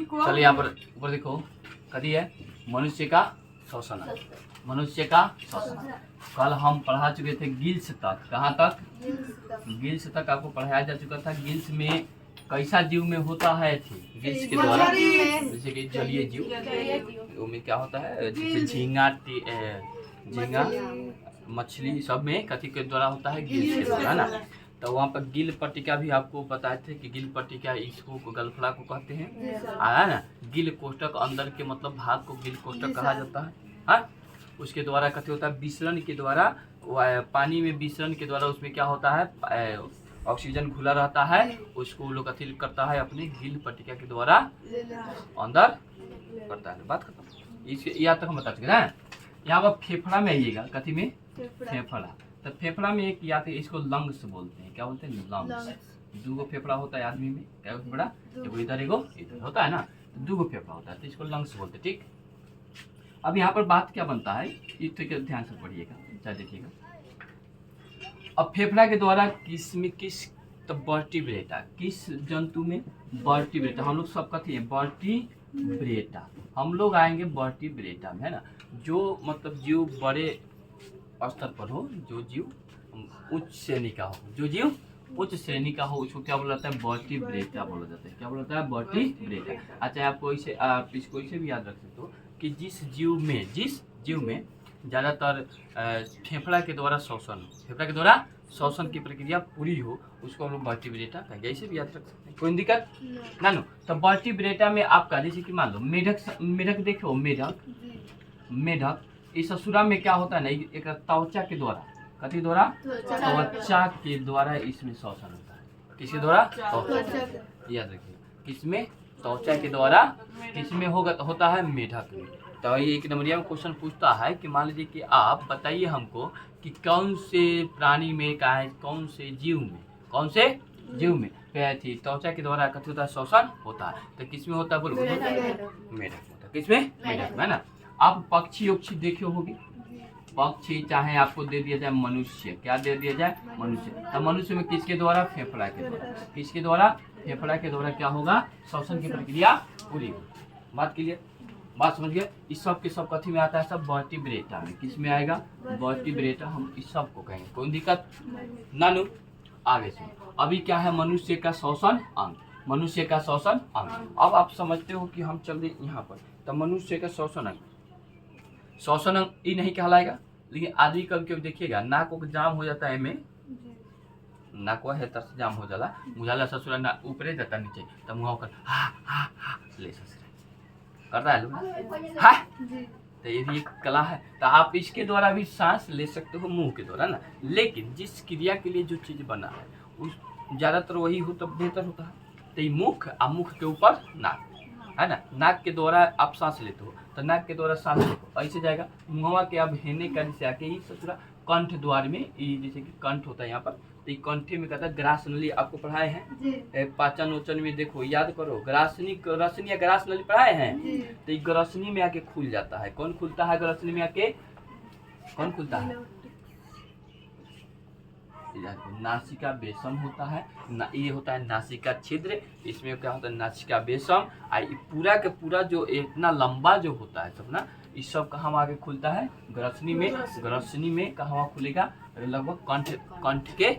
चलिए यहाँ पर ऊपर देखो, कथी है? मनुष्य का शोषण, मनुष्य का शोषण। कल हम पढ़ा चुके थे गिल्स तक। कहाँ तक? गिल्स तक आपको पढ़ाया जा चुका था। गिल्स में कैसा जीव में होता है थी गिल्स के द्वारा, जैसे कि जलीय जीव में क्या होता है, जैसे झींगा, झींगा, मछली, सब में कथी के द्वारा होता है? गिल्स के द्वारा, है ना। तो वहाँ पर गिल पट्टिका भी आपको बताए थे कि गिल पट्टिका इसको गलफड़ा को कहते हैं, है ना। गिल कोष्ठक अंदर के मतलब भाग को गिल कोष्ठक कहा जाता है, हाँ। उसके द्वारा कथी होता है? विसरण के द्वारा, पानी में विसरण के द्वारा उसमें क्या होता है? ऑक्सीजन घुला रहता है, उसको लोग कथी करता है? अपने गिल पट्टिका के द्वारा अंदर करता है। बात खत्म। इसके यहाँ तक हम बता चुके हैं। यहाँ पर फेफड़ा में आइएगा, कथी में? फेफड़ा। तो फेफड़ा में एक या इसको लंग्स बोलते हैं। क्या बोलते हैं? लंग्स। दो फेफड़ा होता है आदमी में, क्या फेफड़ा? एगो इधर एगो इधर होता है ना, तो दो फेफड़ा होता है, तो इसको लंग्स बोलते हैं, ठीक। अब यहाँ पर बात क्या बनता है, ये तो ध्यान से पढ़िएगा, चाहे देखिएगा। अब फेफड़ा के द्वारा किस में किस, तो वर्टिब्रेटा, किस जंतु में? वर्टिब्रेटा। हम लोग सब कथी है? वर्टिब्रेटा। हम लोग आएंगे वर्टिब्रेटा में, है ना। जो मतलब जीव बड़े स्तर पर हो, जो जीव उच्च श्रेणी का हो, जो जीव उच्च श्रेणी का हो, उसको क्या बोला जाता है? वर्टिब्रेटा बोला जाता है। क्या बोला जाता है? वर्टिब्रेटा। अच्छा, आपको इसे, आप इसको इसे भी याद रख सकते हो कि जिस जीव में ज़्यादातर फेफड़ा के द्वारा शोषण, फेफड़ा के द्वारा शोषण की प्रक्रिया पूरी हो, उसको हम लोग वर्टिब्रेटा कहेंगे। ऐसे भी याद रख सकते हैं, कोई दिक्कत ना नो। तो वर्टिब्रेटा में आपका, जैसे कि मान लो मेढक देखो, मेढक इस ससुरा में क्या होता है ना, एक त्वचा के द्वारा, कथी द्वारा? त्वचा के द्वारा इसमें शोषण होता है। किसके द्वारा? याद रखिए, किसमें? त्वचा के द्वारा। किसमें होगा? तो होता है मेढक में। तो ये एक नंबरिया में क्वेश्चन पूछता है कि मान लीजिए कि आप बताइए हमको कि कौन से प्राणी में का है, कौन से जीव में थी त्वचा के द्वारा कथी होता है? शोषण होता है। तो किसमें होता है? बोलो। मेढक होता है। किसमें? मेढक में, है ना। आप पक्षी उक्षी देखे होगी, पक्षी चाहे आपको दे दिया जाए मनुष्य, क्या दे दिया जाए? मनुष्य। तो मनुष्य में किसके द्वारा? फेफड़ा के द्वारा। किसके द्वारा? फेफड़ा के द्वारा क्या होगा? शोषण की प्रक्रिया पूरी होगी। बात क्लियर? बात समझ गए? इस सब के सब कथी में आता है? सब वर्टिब्रेटा में। किस में आएगा? वर्टिब्रेटा। हम इस सब को कहेंगे, कोई दिक्कत नानू। आगे से अभी क्या है? मनुष्य का शोषण अंग, मनुष्य का शोषण अंग। अब आप समझते हो कि हम चल रहे यहाँ पर, तो मनुष्य का शोषण अंग, शोषण अंग ये नहीं कहलाएगा, लेकिन आदमी कभी कभी देखिएगा नाक को जाम हो जाता है, में नाक है तरह से जाम हो जाला, मुझाला ससुरा ना ऊपरे जाता नीचे, तो मुँह कर हा ले ससुरा करता है लोग, हाँ। तो ये भी एक कला है। तो आप इसके द्वारा भी सांस ले सकते हो, मुंह के द्वारा ना। लेकिन जिस क्रिया के लिए जो चीज बना है उस ज्यादातर वही हो तो बेहतर होता है। तो ये मुख, और मुख के ऊपर नाक, है ना। नाक के द्वारा आप सांस लेते हो, तो नाक के द्वारा सांस लेते ऐसे जाएगा। मुहवा के अब हेने कर से आके ही ससुरा कंठ द्वार में, ये जैसे कि कंठ होता है यहाँ पर, तो ये कंठे में कहता है ग्रास नली। आपको पढ़ाए हैं पाचन वचन में, देखो याद करो, ग्रासनी या ग्रास नली पढ़ाए हैं। तो ये ग्रसनी में आके खुल जाता है। कौन खुलता है ग्रसनी में आके? कौन खुलता है? नासिका बेसम होता है ये होता है नासिका छिद्र। इसमें क्या होता है? नासिका बेसम। पूरा के पूरा जो इतना लंबा जो होता है सब ना, इस सब कहाँ आगे खुलता है? ग्रसनी में। ग्रसनी में कहाँ खुलेगा? लगभग कंठ के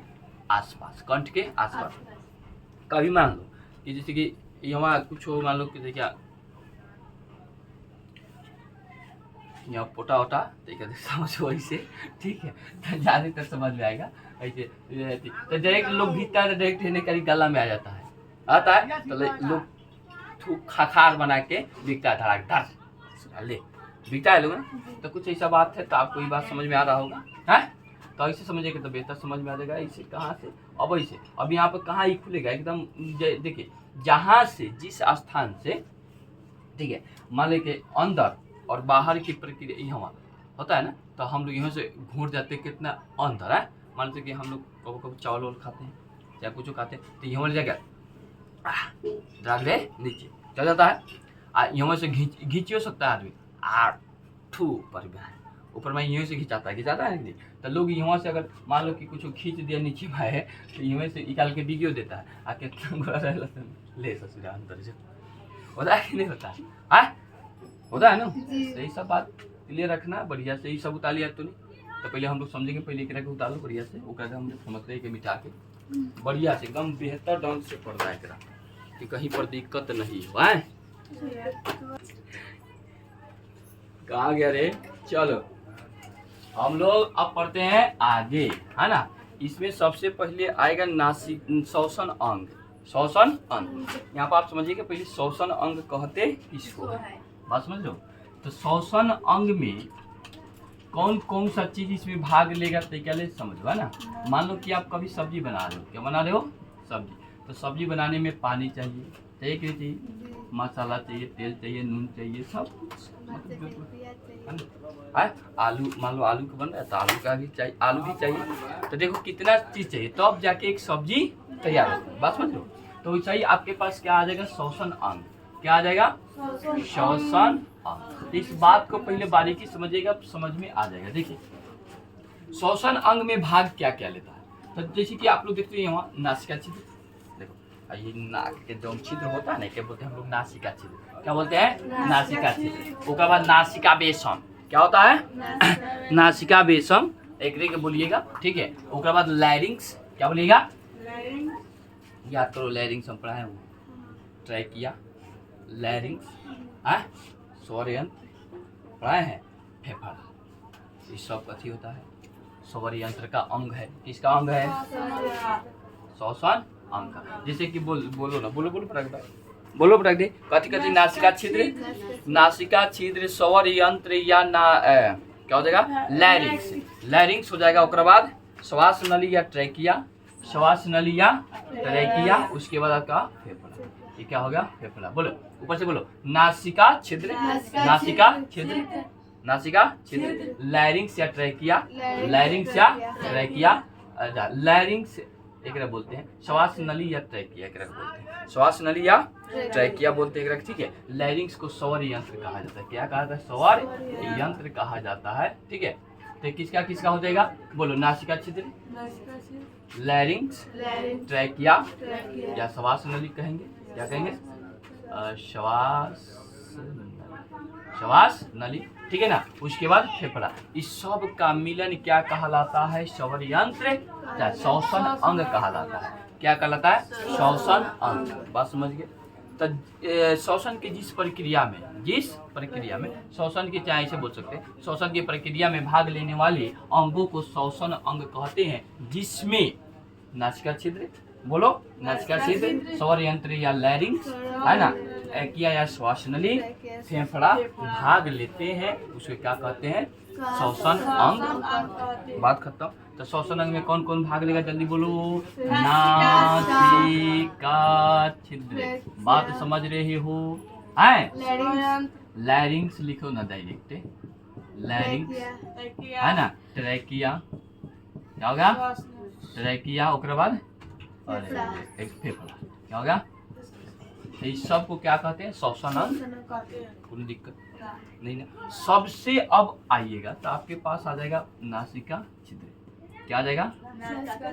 आसपास, कंठ के आसपास। कभी मान लो कि जैसे कि यहाँ कुछ हो, मान लो कि देखिए यहाँ पोटा वोटा समझ वैसे, ठीक है, तो जाने तक समझ में आएगा ऐसे। तो डायरेक्ट लोग भीगता है तो डायरेक्ट हिने करी गला में आ जाता है, आता है तो लोग थूक खाखार बना के भीगता है, धड़ाक धड़ ले भीगता है लोग ना। तो कुछ ऐसा बात है, तो आपको ये बात समझ में आ रहा होगा, है। तो ऐसे समझेगा तो बेहतर समझ में आ जाएगा। इसे कहाँ से? अब ऐसे अब यहाँ पर कहाँ ही खुलेगा एकदम, देखिए जहाँ से जिस स्थान से, ठीक है, मान लीजिए अंदर और बाहर की प्रक्रिया यहाँ होता है ना, तो हम लोग यहाँ से घूट जाते हैं कितना अंदर है। मान लीजिए कि हम लोग कभी कभी चावल वावल खाते हैं या कुछ खाते हैं, तो यहाँ जगह ड्राग दे नीचे चल जाता है। यहाँ से घींचियो सकता है आदमी, ऊपर में यहीं से खिंचाता है नहीं। तो लोग यहाँ से अगर मान लो कि कुछ खींच दिया नीचे में है, तो यहाँ से निकाल के वीडियो देता है, आके ले ससुरा अंदर से होता है कि नहीं होता है? होता है ना? जी। सही सब बात क्लियर रखना, बढ़िया से ही सब उतार लिया तो नहीं। तो पहले हम लोग समझेंगे, पहले एक के उतार लो बढ़िया से, ओकरा के हम लोग समझते हैं कि मिटा के बढ़िया से एकदम बेहतर ढंग से पढ़ रहा है एकरा, कि कहीं पर दिक्कत नहीं हो। है कहाँ गया रे? चलो हम लोग अब पढ़ते हैं आगे, है ना। इसमें सबसे पहले आएगा नासिक श्वसन अंग। श्वसन अंग यहाँ पर आप समझिए कि पहले श्वसन अंग कहते किसको है, बात समझ लो। तो श्वसन अंग में कौन कौन सा चीज इसमें भाग लेगा तो क्या ले समझो, है ना। मान लो कि आप कभी सब्जी बना रहे हो, क्या बना रहे हो? सब्जी। तो सब्जी बनाने में पानी चाहिए, चाहिए कि नहीं चाहिए? मसाला चाहिए, तेल चाहिए, नून चाहिए, सब मतलब जो है। आलू, मान लो आलू का बन रहा है तो आलू का भी चाहिए, आलू भी चाहिए। तो देखो कितना चीज चाहिए तो अब जाके एक सब्जी तैयार होगी, बात समझ लो। तो वैसा ही आपके पास क्या आ जाएगा? श्वसन अंग। क्या आ जाएगा? श्वसन अंग। इस बात को पहले बारीकी समझिएगा, समझ में आ जाएगा। देखिए श्वसन अंग में भाग क्या क्या लेता है। तो जैसे कि आप लोग देखते हैं वहाँ नासिका छिद्र, देखो ये नाक के जो छिद्र होता है ना, क्या बोलते हैं हम लोग? नासिका छिद्र। क्या बोलते हैं? नासिका छिद्र। उसके बाद नासिका बेसम। क्या होता है? नासिका बेसम, एक के बोलिएगा, ठीक है। उसके बाद लैरिंग्स। क्या बोलिएगा? याद करो, लैरिंग्स हम पढ़ाए हुए, ट्रैकिया, लैरिंग्स, स्वर यंत्र पढ़ाए हैं, फेफड़ा, ये सब कथी होता है? स्वर यंत्र का अंग है। किसका अंग है? श्वसन अंग का। जैसे कि बोलो ना, बोलो प्रग भाई, बोलो प्रग दे। कथी कथी? नासिका छिद्र, नासिका छिद्र, स्वर यंत्र या क्या हो जाएगा? लैरिंग्स। लैरिंग्स हो जाएगा। उसके बाद श्वास नली या ट्रैकिया, श्वास नली या ट्रैकिया, उसके बाद आपका फेफड़ा। ये क्या हो गया? फेफड़ा। बोलो ऊपर से बोलो। नासिका छिद्र, नासिका छिद्र, नासिका छिद्र, लैरिंग्स या ट्रैकिया, लैरिंग्स या ट्रैकिया, लैरिंग्स एक बोलते हैं, श्वास नली या ट्रैकिया एक बोलते हैं, श्वास नली या ट्रैकिया बोलते हैं, ठीक है। लैरिंग्स को स्वर यंत्र कहा जाता है। क्या कहा जाता है? स्वर यंत्र कहा जाता है, ठीक है। तो किसका किसका हो जाएगा? बोलो। नासिका छिद्र, लैरिंग्स, ट्रैकिया या श्वास नली कहेंगे, क्या कहेंगे? श्वास नली, ठीक है ना। उसके बाद फेफड़ा। इस सब का मिलन क्या कहलाता है? स्वर यंत्र, श्वसन अंग कहलाता है। क्या कहलाता है? श्वसन अंग। बात समझ गए? तो श्वसन की जिस प्रक्रिया में श्वसन की, चाहे ऐसे बोल सकते हैं, श्वसन की प्रक्रिया में भाग लेने वाले अंगों को श्वसन अंग कहते हैं, जिसमें नासिका छिद्र, बोलो, नासिका छिद्र, स्वर यंत्र या लैरिंग्स, है ना, ट्रैकिया या श्वास नली, फेफड़ा भाग लेते हैं, उसको क्या कहते हैं? श्वसन अंग। बात खत्म। तो श्वसन अंग में कौन कौन भाग लेगा? जल्दी बोलो। नासिका छिद्र। बात समझ रहे हो? लैरिंग्स लिखो ना डायरेक्ट, लैरिंग्स, है ना। ट्रैकिया, क्या होगा? ट्रैकिया। उसके बाद फेफड़ा, क्या होगा? इस सब को क्या कहते हैं? श्वसन अंग। कोई दिक्कत नहीं ना। सबसे अब आइएगा तो आपके पास आ जाएगा नासिका छिद्र। क्या आ जाएगा? नासिका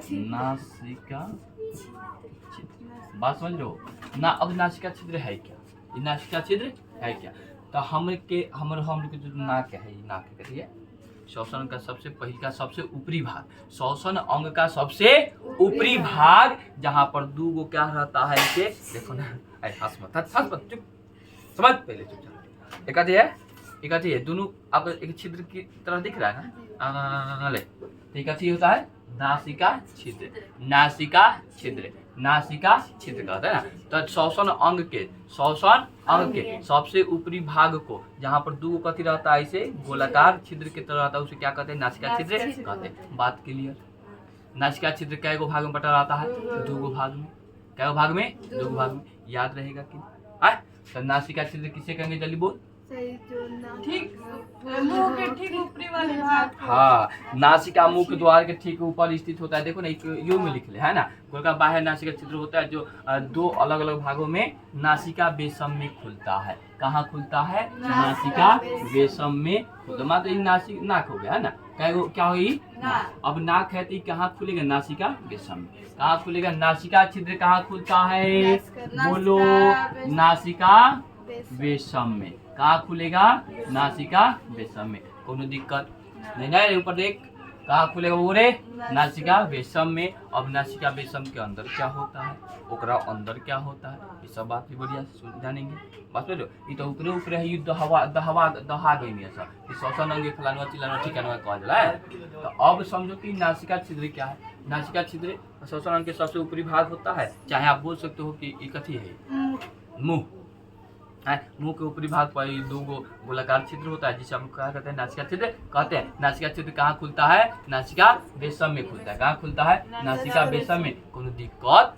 छिद्र। बात समझ लो ना। अब नासिका छिद्र है क्या? ये नासिका छिद्र है क्या? तो हम लोग के जो नाक है, ये नाक कहती है श्वसन का सबसे पहले का सबसे ऊपरी भाग, श्वसन अंग का सबसे ऊपरी भाग, जहाँ पर दो गो क्या रहता है, इसे देखो ना, हंस मत, चुप, समझ पहले चुपचाप। एक आती है दोनों अब एक छिद्र की तरह दिख रहा है ना, ले एक आती होता है नासिका छिद्र, नासिका छिद्र, नासिका छिद्र कहता है ना। तो श्वसन अंग के सबसे ऊपरी भाग को, जहाँ पर दो कथी रहता है, इसे गोलाकार छिद्र की तरह रहता है, उसे क्या कहते हैं? नासिका छिद्र कहते हैं। बात क्लियर? नासिका छिद्र कै गो भाग में बटा रहता है? दो गो भाग में। कै गो भाग में? दो गो भाग में। याद रहेगा कि? तो नासिका छिद्र किसे कहेंगे? जल्दी बोल। ठीक, मुंह के ठीक ऊपरी वाले भाग। हाँ, नासिका मुख द्वार के ठीक ऊपर स्थित होता है। देखो ना, यू में लिख ले, है ना। गोलका बाह्य नासिका छिद्र होता है, जो दो अलग अलग भागों में नासिका बेसम में खुलता है। कहाँ खुलता है? नासिका बेसम में खुलता। मतलब नासिक नाक हो गया, है ना। क्या होगी? अब नाक है तो कहाँ खुलेगा? नासिका बेसम में। कहाँ खुलेगा? नासिका छिद्र कहाँ खुलता है? बोलो। नासिका बेसम में। कहाँ खुलेगा? नासिका बेसम में। कोनो दिक्कत नहीं ना? ऊपर देख, कहाँ खुलेगा वो रे? नासिका बेसम में। अब नासिका बेसम के अंदर क्या होता है, ओकरा अंदर क्या होता है, ये सब बात भी बढ़िया से जानेंगे। बात समझो, ये तो ऊपरे ऊपरे है, ये दहा गई नहीं सब, ये श्वसन अंग फलाना चिलाना ठिकाना कहा जाला है। तो अब समझो कि नासिका छिद्र क्या है। नासिका छिद्र श्वसन अंग के सबसे ऊपरी भाग होता है, चाहे आप बोल सकते हो कि ये कथी है, मुंह है। मुंह के ऊपरी भाग पर दो गोलाकार छिद्र होता है, जिसे हम क्या कहते हैं? नासिका छिद्र कहते हैं। नासिका छिद्र कहाँ खुलता है? नासिका बेसम में खुलता है। कहाँ खुलता है? नासिका बेसम में। कोनो दिक्कत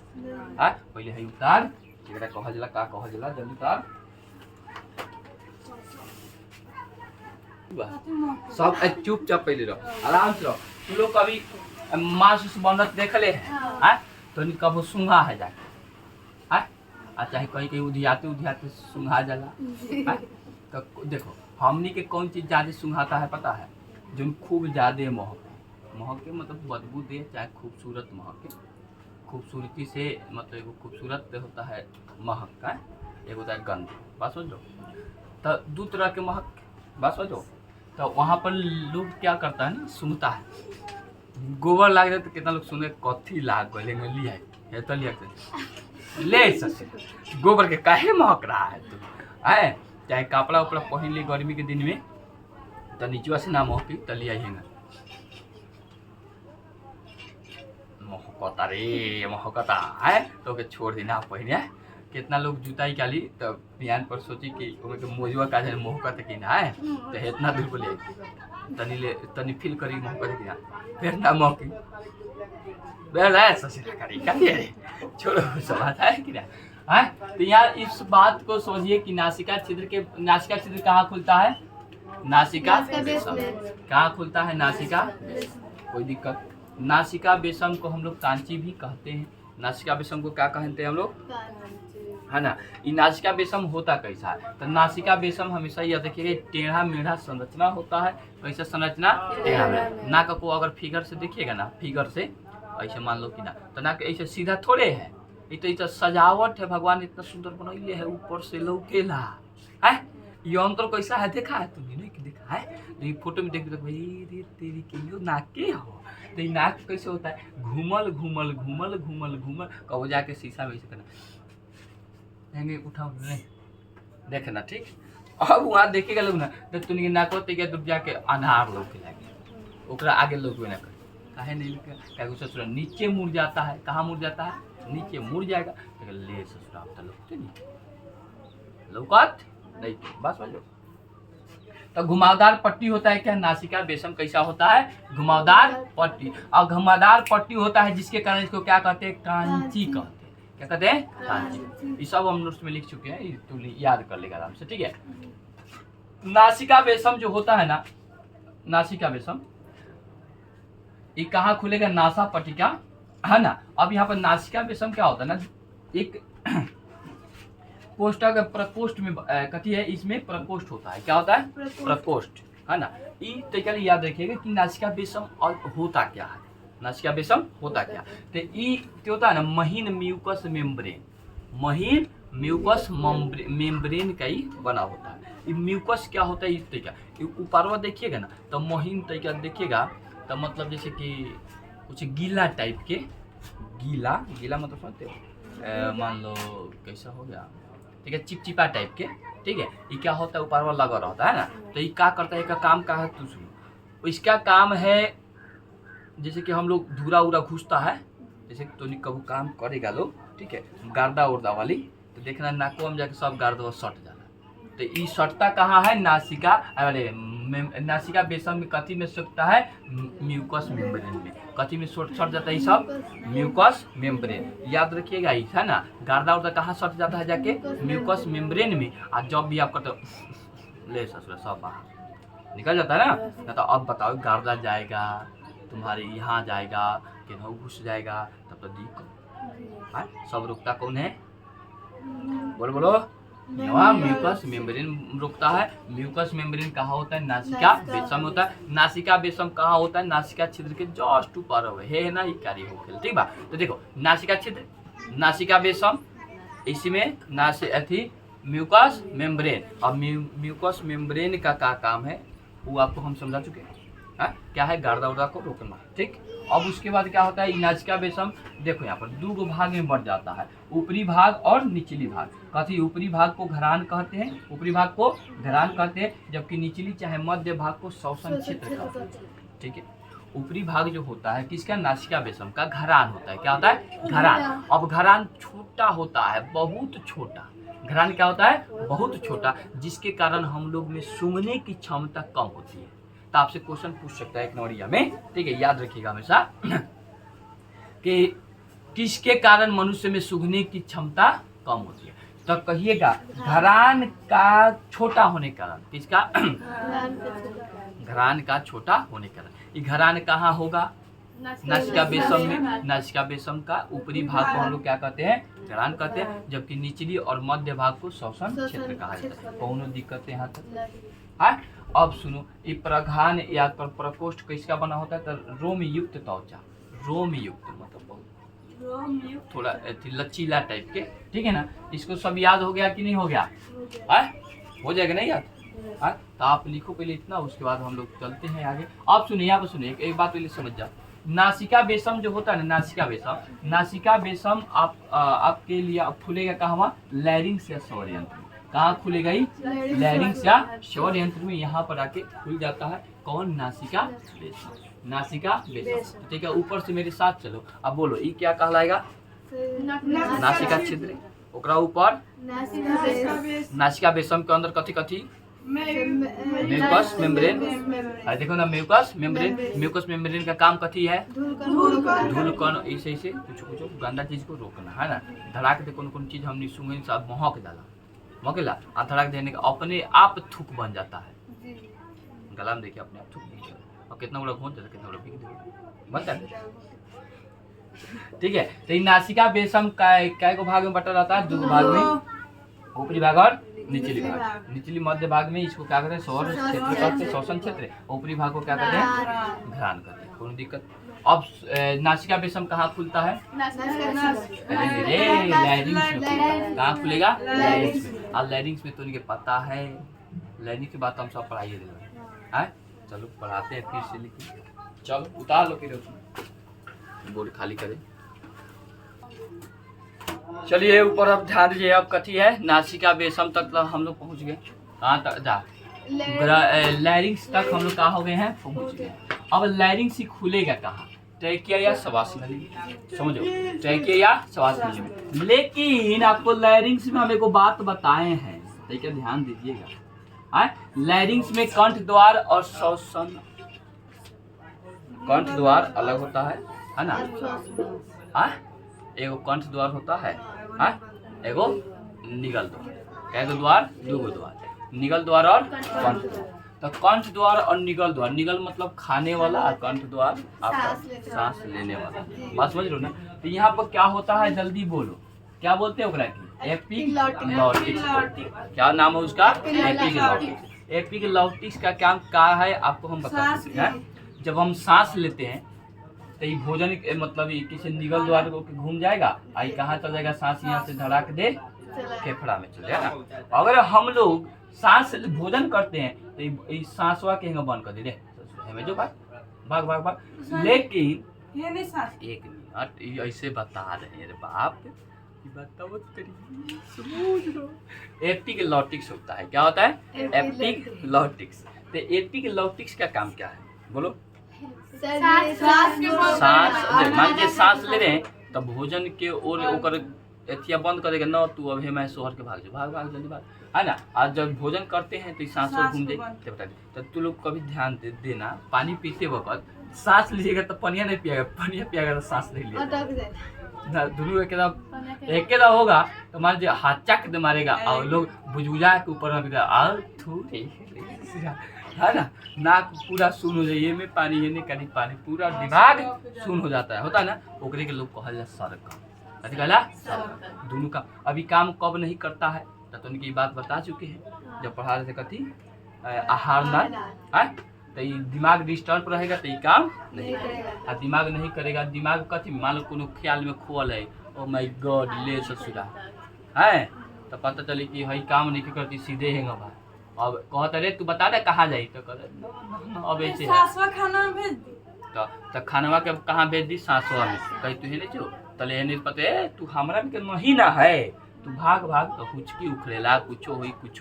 है? पहले है उतार, एकरा कहल जाला, का कहल जाला, जल्दी उतार। सब चुपचाप पहले रहो, आराम से रहो। तू लोग कभी मांस बनत देखले हैं? तो कबो सूंघा है जाके, चाहे कहीं कहीं उधियाते सूंघा जाला। तो देखो, हमनी के कौन चीज ज्यादा सूंघाता है पता है? जो खूब ज्यादा महके मतलब बदबू दे, चाहे खूबसूरत महके, खूबसूरती से मतलब एगो खूबसूरत होता है महक का, एगो होता है गंध। बात समझो, तो दो तरह के महक, बात समझो। तो वहाँ पर लोग क्या करता है ना, सूंघता है। गोबर लाग जाए तो कितना लोग सुने कथी लाग गए लिया तो लिया ले ससे गोबर के काहे महक रहा है तू, है चाहे कपड़ा उपड़ा पहन ली गर्मी के दिन में, तो नीचवा से ना महकी तो लिया महकता रे महकता है, तो के छोड़ देना पहले। कितना लोग जूता निकाली तो बिहान पर सोची कि मोजुआ का महकत कि ना है, तो इतना दूर बोले तनी फील करी महकत कि ना, फिर ना महकी छोड़ो सब है कि ना है। तो यहाँ इस बात को समझिए कि नासिका छिद्र कहाँ खुलता है? नासिका बेसम। कहाँ खुलता है? नासिका। कोई दिक्कत? नासिका बेसम को हम लोग कांची भी कहते हैं। नासिका बेसम को क्या कहते हैं हम लोग, है ना? ये नासिका बेसम होता कैसा है? तो नासिका बेसम हमेशा यह देखिएगा टेढ़ा मेढ़ा संरचना होता है। कैसा संरचना? टेढ़ा मेढ़ा। नाक को अगर फिगर से देखिएगा ना, फिगर से ऐसे मान लो कि ना, तो नाक ऐसे सीधा थोड़े है, ये तो सजावट है, भगवान इतना सुंदर बनैले है, ऊपर से लौकेला है। ये अंतर कैसा है देखा है तुमने? नहीं देखा है, लेकिन फोटो में देख भाई तेरी क्यों नाक के हो, तो ये नाक कैसे होता है? घूमल घूमल घूमल घूमल घूमल, कहो जाके शीशा में ऐसे करना, उठाओ नहीं देखना, ठीक। अब वहाँ देखेगा लोग ना, तो तुमने नाक दूर जाके अनार लौके लगे, ओकरा आगे लौके ना कर, काहे नहीं क्या ससुरा नीचे मुड़ जाता है। कहाँ मुड़ जाता है? नीचे मुड़ जाएगा। ले ससुरा तो लौकते नहीं, लौकत नहीं, बस समझो। तो घुमावदार पट्टी होता है क्या? नासिका बेसम कैसा होता है? घुमावदार पट्टी। और घुमावदार पट्टी होता है जिसके कारण इसको क्या कहते हैं? कांची कहते हैं। क्या कहते हैं? कांची। ये सब हम नोट्स में लिख चुके हैं, तू याद कर लेगा आराम से, ठीक है। नासिका बेसम जो होता है ना, नासिका बेसम ये कहाँ खुलेगा? नासा पट्टिका, है ना। अब यहाँ पर नासिका बेसम क्या होता है ना, एक पोस्टा का प्रकोष्ठ में कथी है, इसमें प्रकोष्ठ होता है। क्या होता है? प्रकोष्ठ, है ना। ये तरीका याद रखिएगा कि नासिका बेसम और होता क्या है। नासिका बेसम होता क्या? तो ये होता है ना महीन म्यूकस मेम्ब्रेन, महीन म्यूकस मेम्ब्रेन का ही बना होता है। ये म्यूकस क्या होता है? इस तरीका ऊपरवा देखिएगा ना, तो महीन तरीका देखिएगा, तो मतलब जैसे कि कुछ गीला टाइप के, गीला मतलब समझते हो, मान लो कैसा हो गया, ठीक है, चिपचिपा टाइप के, ठीक है। ये क्या होता है? ऊपर लगा रहता है ना। तो ये क्या करता है? इसका काम क्या है? तो सुनो, इसका काम है जैसे कि हम लोग धूरा उरा घुसता है, जैसे तो नहीं कभी काम करेगा लोग, ठीक है, गर्दा उर्दा वाली, तो देखना नाको में जाके सब गर्दा सट जाला। तो ये सटता कहाँ है? नासिका, अरे नासिका बेसम में कथी में सटता है? म्यूकस मेम्ब्रेन में। कथी में सट जाता है? सब म्यूकस मेम्ब्रेन, याद रखिएगा, है ना। गर्दा उर्दा कहाँ सट जाता है? जाके म्यूकस मेम्ब्रेन में। और जब भी आपका तो ले ससुरा सब बाहर निकल जाता है ना। तो अब बताओ, गर्दा जाएगा तुम्हारे यहाँ जाएगा कि घुस जाएगा, तब तो दिक्कत। सब रुकता कौन है? बोलो यहाँ म्यूकस मेम्ब्रेन रुकता है। म्यूकस मेम्ब्रेन कहाँ होता है? नासिका बेसम होता है। नासिका बेसम कहाँ होता है? नासिका छिद्र के जस्ट ऊपर है ना, ये कार्य हो खेल, ठीक बा। तो देखो नासिका छिद्र, नासिका बेसम, इसमें म्यूकस मेम्ब्रेन। अब म्यूकस मेम्ब्रेन का क्या काम है वो आपको हम समझा चुके हैं। क्या है, गार्दा उर्दा को रोकना। ठीक, अब उसके बाद क्या होता है, नासिका बेसम देखो यहाँ पर दो भाग में बढ़ जाता है, ऊपरी भाग और निचली भाग। कथी, ऊपरी भाग को घरान कहते हैं, ऊपरी भाग को घरान कहते हैं, जबकि निचली चाहे मध्य भाग को श्वसन क्षेत्र कहते हैं। ठीक है, ऊपरी भाग जो होता है किसका, नासिका बेसम का घरान होता है। क्या होता है, घरान। अब घरान छोटा होता है, बहुत छोटा। घरान क्या होता है, बहुत छोटा, जिसके कारण हम लोग में सूंघने की क्षमता कम होती है। तो आपसे क्वेश्चन पूछ सकता है एक नौरिया में, ठीक है, याद रखिएगा हमेशा कि किसके कारण मनुष्य में सूंघने की क्षमता कम होती है। तो कहिएगा घरान का छोटा होने के कारण, किसका, घरान का छोटा होने के कारण। ये घरान कहाँ होगा, नासिका बेसम में। नासिका बेसम का ऊपरी भाग को हम लोग क्या कहते हैं, घरान कहते हैं, जबकि निचली और मध्य भाग को श्वसन क्षेत्र कहा जाता है। कौनो दिक्कत है यहाँ तक? हाँ, अब सुनो, ये प्रघान या प्रकोष्ठ किसका बना होता है, तो रोम युक्त त्वचा, रोम युक्त मतलब बहुत थोड़ा लचीला टाइप के। ठीक है ना, इसको सब याद हो गया कि नहीं हो गया? हो जाएगा नहीं याद? तो आप लिखो पहले इतना, उसके बाद हम लोग चलते हैं आगे। आप सुनिए, यहाँ पर सुनिए, एक बात पहले समझ जाओ। नासिका बेसम जो होता है ना, नासिका बेसम आपके लिए अब खुलेगा कहाँ, लैरिंग्स या स्वर यंत्र। कहाँ खुलेगा ही, लैरिंग्स या स्वर यंत्र में, यहाँ पर आके खुल जाता है। कौन, नासिका बेसम, नासिका बेसम। ठीक है, ऊपर से मेरे साथ चलो, अब बोलो ये क्या कहलाएगा, नासिका छिद्र। ओकरा ऊपर नासिका बेसम के अंदर कथी कथी, म्यूकस मेम्ब्रेन। देखो ना, म्यूकस मेम्ब्रेन का काम कथी है, धूल कण ऐसे ऐसे कुछ गंदा चीज को रोकना है ना। धड़ाक दे कौन चीज हमने सूंघे साथ महक डाला, मकेला आ धड़ाक देने का अपने आप थूक बन जाता है। गला में देखिए अपने आप थूक नहीं जाता, और कितना बड़ा घोंच जाता है, कितना बड़ा बिक बनता है। ठीक है, तो ये नासिका बेसम काय को भाग में बटा रहता है, दो भाग में, ऊपरी भाग और निचली भाग। निचली मध्य भाग में इसको क्या कहते हैं, श्वसन क्षेत्र कहते हैं, श्वसन क्षेत्र। ऊपरी भाग को क्या कहते हैं, घरान कहते हैं। कोई दिक्कत? अब नासिका बेसम कहाँ खुलता है, लैरिंग्स में। कहाँ खुलेगा, लैरिंग्स में। और लैरिंग्स में तो इनके पता है, लैरिंग्स की बात हम सब पढ़ाइए दे। चलो पढ़ाते हैं फिर से, लिखिए, चलो उतार लो फिर बोर्ड खाली करें। चलिए ऊपर अब ध्यान दीजिए, अब कथी है, नासिका बेसम तक हम लोग पहुंच गए। कहाँ तक जा, लैरिंग्स तक हम लोग कहाँ हो गए हैं, पहुंच गए। अब लैरिंग्स ही खुलेगा कहाँ, ट्रैकिया या श्वास नली में। समझो, ट्रैकिया या श्वास नली में। लेकिन आपको लैरिंग्स में हम एक बात बताए हैं, ठीक है, ध्यान दीजिएगा। लैरिंग्स में कंठ द्वार और श्वसन, कंठ द्वार अलग होता है ना। एगो कंठ द्वार होता है, एगो निगल द्वार। एगो द्वार, दूगो द्वार, निगल द्वार और कंठ द्वार। तो कंठ द्वार और निगल द्वार, निगल मतलब खाने वाला और कंठ द्वार आपका सांस लेने वाला। बात समझ लो ना। तो यहाँ पर क्या होता है, जल्दी बोलो, क्या बोलते हैं ओकरा की, एपिग्लॉटिक्स। क्या नाम है उसका, एपिग्लॉटिक्स। एपिग्लॉटिक्स का क्या है आपको हम बता सकते हैं। जब हम सांस लेते हैं तो ये भोजन मतलब किसी निगल द्वार को घूम जाएगा, आई कहाँ चल जाएगा, सांस यहाँ से धड़ाक दे फेफड़ा में चल जाएगा। अगर हम लोग सांस भोजन करते हैं तो ये सांसवा के बंद कर दे हमें जो भाग भाग भाग। लेकिन एक मिनट ऐसे बता रहे हैं बाप, बताओ एपिग्लॉटिक्स होता है। क्या होता है, एपिग्लॉटिक्स। तो एपिग्लॉटिक्स का काम क्या है, बोलो। सांस मान लीजिए सांस ले रहे हैं तब भोजन के ओर ओकर एथिया बंद करेगा ना, तू अभी मैं शोहर के भाग भाग जल्दी भाग, है ना। आज जब भोजन करते हैं तो सांस और घूम जाए, बता दे। तो तू लोग कभी ध्यान देना, पानी पीते वक्त सांस लीजिएगा तो पनिया नहीं पिएगा, पनिया पिएगा तो सांस नहीं लिएगा। दोनों एकदम होगा तो मान लीजिए हाथ चक दे मारेगा और लोग बुझबुझा के ऊपर है ना, नाक पूरा सुन हो जाए, ये में पानी ये नहीं कहीं पानी, पूरा दिमाग सुन हो जाता है, होता है ना। ओकरे के लोग कहल सरक, दोनों का अभी काम कब नहीं करता है तो उनकी बात बता चुके हैं जब पढ़ा रहे थे। कथी, आहार ना, तो ये दिमाग डिस्टर्ब रहेगा तो ये काम नहीं करेगा। दिमाग नहीं करेगा, दिमाग कथी, मान लो कोनो ख्याल में खोल है, ओ माय गॉड ले ससुरा है, तो पता चली कि हई काम नहीं करती सीधे हैंगा भाई। अब कहत अरे तू बता दे कहाँ जाई तो कह अब ऐसे है। सासवा खाना में भेज दी। तो खानवा के कहाँ भेज दी सासवा में कही तू है नहीं जो तले नहीं पते तू हमरा के नहीं ना है तू भाग भाग तो हुचकी उखड़ेला कुछो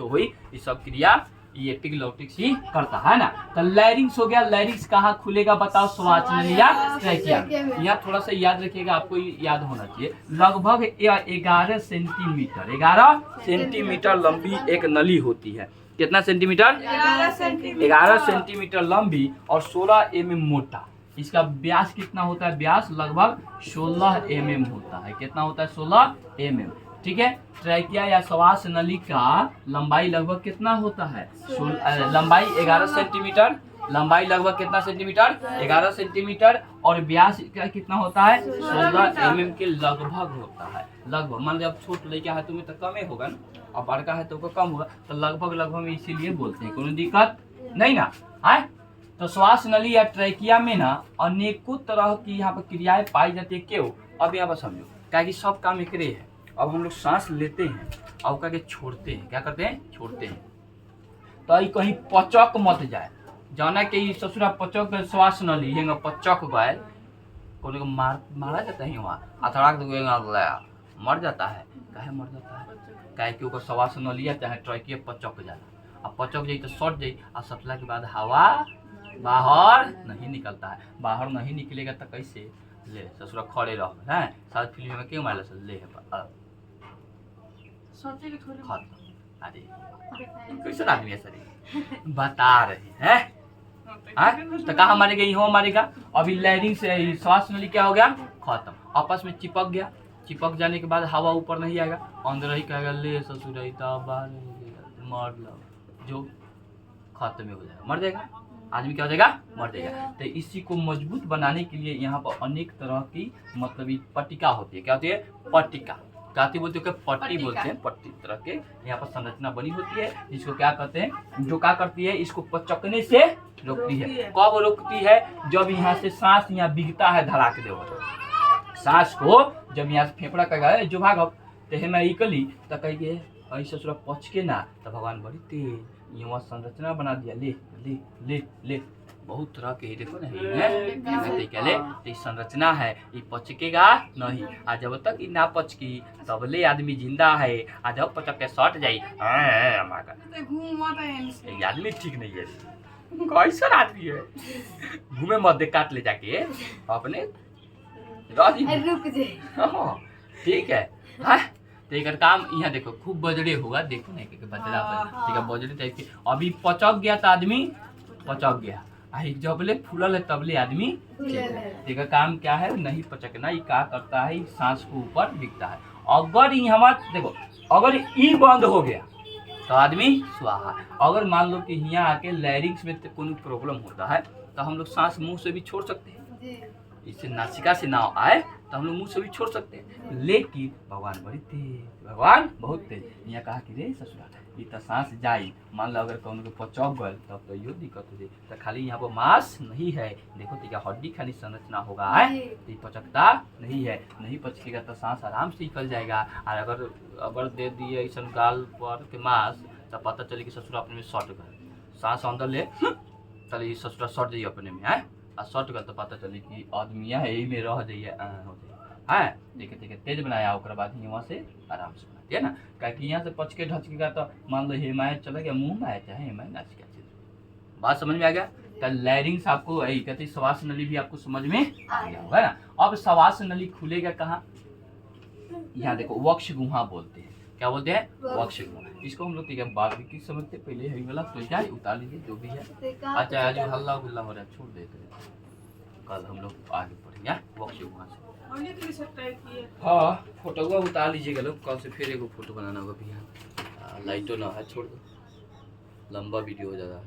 हुई ये सब क्रिया ये एपिग्लोटिक्स ही करता है ना। तो लैरिंग्स हो गया। लैरिंग्स कहाँ खुलेगा बताओ? श्वास नलिया ट्रैकिया। यहाँ थोड़ा सा याद रखिएगा, आपको याद होना चाहिए। लगभग 11 सेंटीमीटर 11 सेंटीमीटर लंबी एक नली होती है। कितना सेंटीमीटर? 11 सेंटीमीटर लंबी और 16 mm मोटा। इसका व्यास कितना होता है? व्यास लगभग 16 mm होता है। कितना होता है? 16 mm। ठीक है। ट्रैकिया या श्वास नली का लंबाई लगभग कितना होता है? लंबाई 11 सेंटीमीटर। लंबाई लगभग कितना सेंटीमीटर? 11 सेंटीमीटर। और व्यास का कितना होता है? 16 mm के लगभग होता है। लगभग मान लीजिए अब छोट लड़का है तुम्हें तो कम ही होगा ना, और बड़का है तो कम होगा। तो लगभग में इसीलिए बोलते हैं, कोई दिक्कत नहीं ना है। तो श्वास नली या ट्रैकिया में ना अनेकों तरह की यहाँ पर क्रियाएं पाई जाती है। क्यों? अब यहाँ पर समझो, क्या कि सब काम एक है। अब हम लोग सांस लेते हैं और क्या छोड़ते हैं। क्या करते हैं? छोड़ते हैं। तो ये कहीं पचक मत जाए, जाना कि ससुरा पचक श्वास नली है पचक गए को मारा जाता है वहाँ अथड़ाक मर जाता है। काहे मर जाता है? काहे कि ओकर श्वास नलिया चाहे ट्रैकिया पचक जाला। अब पचक जाई तो सट जाई और सटला के बाद हवा बाहर नहीं निकलता है। बाहर नहीं निकलेगा तो कैसे? ले ससुरा खड़े रह हैं। साउथ फिल्म में क्यों मारला ले अरे कैसा आदमी है सर बता रहे हैं। तो कहाँ मारेगा? यहाँ मारेगा। अभी लैरिंग से श्वास नली क्या हो गया? खत्म। आपस में चिपक गया। चिपक जाने के बाद हवा ऊपर नहीं आएगा, अंदर ही कहेगा ले ससुर मर लो, जो खत्म हो जाएगा, मर जाएगा आदमी। क्या हो जाएगा? मर जाएगा। तो इसी को मजबूत बनाने के लिए यहाँ पर अनेक तरह की मतलब पट्टिका होती है। क्या होती है? पट्टिका। काती बोलते हैं, पट्टी बोलते हैं। पट्टी तरह के यहाँ पर संरचना बनी होती है, जिसको क्या कहते हैं? जो क्या करती है? इसको पचकने से रोकती है। कब रोकती है? जब यहाँ से सांस यहाँ बिगता है धड़ाक दे सांस को, जब यहाँ से फेफड़ा का जो भाग तो मैं इकली तो कहिए ऐसे ससुरा पच के ना, तो भगवान बड़ी तेज यहाँ संरचना बना दिया। ले ले ले ले बहुत तरह के देखो ना ये संरचना है। ये पचकेगा नहीं, आ जब तक ये ना पचकी तब ले आदमी जिंदा है। आ जब पचक के सट जाई आदमी ठीक नहीं है। कैसा आदमी है? घूमे मत दे, काट ले जाके अपने ठीक है। तो एक काम यहाँ देखो खूब बजड़े होगा, देखो ना बजड़ा ठीक है बजड़े टाइप के। अभी पचक गया तो आदमी पचक गया, जबले फूलल है तबले आदमी ठीक है। काम क्या है? नहीं पचकना। ये क्या करता है? सांस को ऊपर दिखता है। अगर ये हमारा देखो, अगर ई बंद हो गया तो आदमी स्वाहा। अगर मान लो कि यहाँ आके लैरिंग्स में कोई प्रॉब्लम होता है तो हम लोग सांस मुंह से भी छोड़ सकते हैं। इससे नासिका से ना आए तो हम लोग मुंह से भी छोड़ सकते हैं। लेकिन भगवान बड़ी तेज, भगवान बहुत तेज। यहाँ कहा कि रे ससुरा ये तो सांस जाई, मान लो अगर कौन को पचक गल तब तो यो दिक्कत हो जाए। तो खाली यहाँ पर मांस नहीं है, देखो तो क्या हड्डी खाली संरचना होगा है, तो पचकता नहीं है। नहीं पचकेगा तो सांस आराम से निकल जाएगा। और अगर दे दिए ऐसा गाल पर के मांस तो पता चले कि ससुरा अपने में सट गए, सांस अंदर ले चलिए ससुरा सट जाइए अपने में है, और सट गल तो पता चले कि आदमी यही में रह जाइए हो जाइए है। देखे देखे तेज बनाया उसके बाद यहाँ से आराम से बना दिया ना। क्योंकि यहाँ से पचके ढचकेगा तो मान लो हेमायत चला गया मुंह में आया चाहे हेमायत नासिका चीज। बात समझ में आ गया? तो लैरिंग्स आपको यही कहते, श्वास नली भी आपको समझ में आ गया होगा ना। अब श्वास नली खुलेगा कहाँ? यहाँ देखो वक्ष गुहा बोलते हैं। क्या बोलते हैं? वक्ष गुहा। इसको हम लोग बारीकी समझते पहले है वाला तो जाए उतार लीजिए जो भी है। अच्छा आज हल्ला गुल्ला हो रहा है छोड़ देते, कल हम लोग आगे बढ़ेंगे वक्ष गुहा से। हाँ फोटो उतार लीजिएगा लोग, कल से फिर एक फोटो बनाना होगा भैया। लाइटो ना है, छोड़ दो लंबा वीडियो हो जा रहा है।